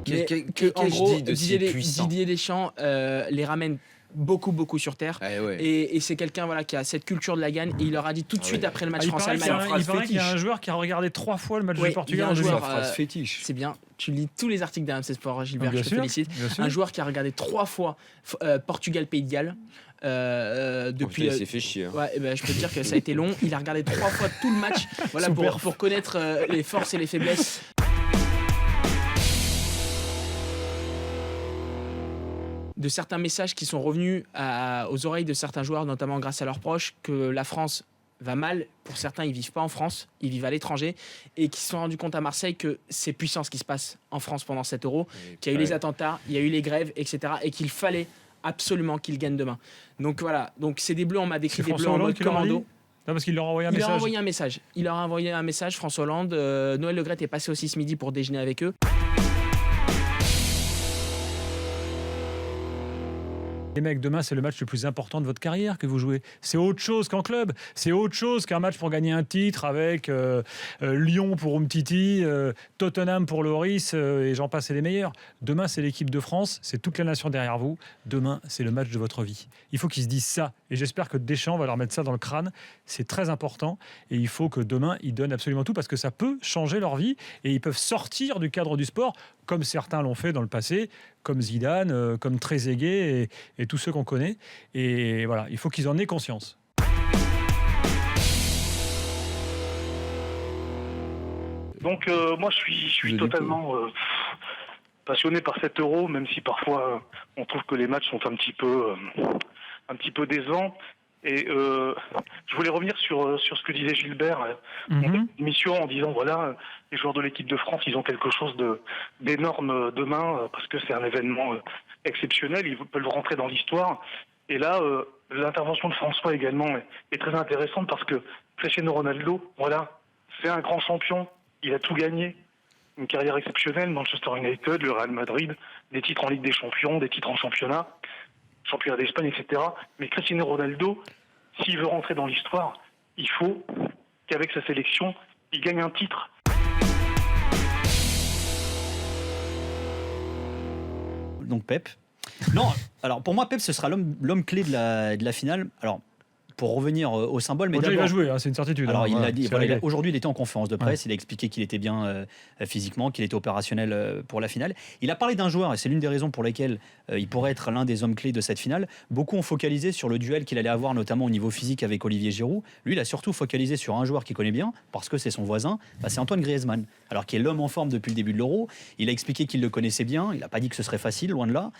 Mais en gros, Didier Deschamps les ramène beaucoup sur terre et c'est quelqu'un qui a cette culture de la gagne et il leur a dit tout de suite après le match France-Allemagne. Il paraît qu'il y a un joueur qui a regardé 3 fois le match du Portugal. Un joueur phrase fétiche. C'est bien, tu lis tous les articles d'RMC Sport, Gilbert, je te félicite. Un joueur qui a regardé 3 fois Portugal-Pays de Galles. Depuis il s'est fait chier. Je peux te dire que ça a été long. Il a regardé 3 fois tout le match pour connaître les forces et les faiblesses. De certains messages qui sont revenus aux oreilles de certains joueurs, notamment grâce à leurs proches, que la France va mal. Pour certains, ils ne vivent pas en France, ils vivent à l'étranger, et qui se sont rendus compte à Marseille que c'est puissant ce qui se passe en France pendant cet Euro, qu'il y a eu les attentats, il y a eu les grèves, etc. Et qu'il fallait absolument qu'ils gagnent demain. Donc voilà, c'est des Bleus, on m'a décrit des Bleus en mode commando. Non, parce qu'il leur a envoyé un message. Il leur a envoyé un message, François Hollande. Noël Le Graët est passé aussi ce midi pour déjeuner avec eux. Les mecs, demain, c'est le match le plus important de votre carrière que vous jouez. C'est autre chose qu'en club. C'est autre chose qu'un match pour gagner un titre avec Lyon pour Umtiti, Tottenham pour Loris et j'en passe et les meilleurs. Demain, c'est l'équipe de France. C'est toute la nation derrière vous. Demain, c'est le match de votre vie. Il faut qu'ils se disent ça. Et j'espère que Deschamps va leur mettre ça dans le crâne. C'est très important. Et il faut que demain, ils donnent absolument tout parce que ça peut changer leur vie. Et ils peuvent sortir du cadre du sport comme certains l'ont fait dans le passé, comme Zidane, comme Trezeguet et tous ceux qu'on connaît. Et voilà, il faut qu'ils en aient conscience. Donc moi je suis totalement passionné par cet Euro, même si parfois on trouve que les matchs sont un petit peu décevants. Et je voulais revenir sur ce que disait Gilbert en émission en disant les joueurs de l'équipe de France, ils ont quelque chose d'énorme demain parce que c'est un événement exceptionnel, ils peuvent rentrer dans l'histoire. Et là, l'intervention de François également est très intéressante parce que Cristiano Ronaldo, c'est un grand champion, il a tout gagné, une carrière exceptionnelle, Manchester United, le Real Madrid, des titres en Ligue des Champions, des titres en championnat d'Espagne, etc. Mais Cristiano Ronaldo, s'il veut rentrer dans l'histoire, il faut qu'avec sa sélection, il gagne un titre. Donc Pep. Non, alors pour moi, Pep, ce sera l'homme clé de la finale. Alors, pour revenir au symbole, mais il va jouer, c'est une certitude. Alors, il l'a dit. Aujourd'hui, il était en conférence de presse. Il a expliqué qu'il était bien physiquement, qu'il était opérationnel pour la finale. Il a parlé d'un joueur, et c'est l'une des raisons pour lesquelles il pourrait être l'un des hommes clés de cette finale. Beaucoup ont focalisé sur le duel qu'il allait avoir, notamment au niveau physique avec Olivier Giroud. Lui, il a surtout focalisé sur un joueur qu'il connaît bien, parce que c'est son voisin. C'est Antoine Griezmann, alors qui est l'homme en forme depuis le début de l'Euro. Il a expliqué qu'il le connaissait bien. Il n'a pas dit que ce serait facile, loin de là.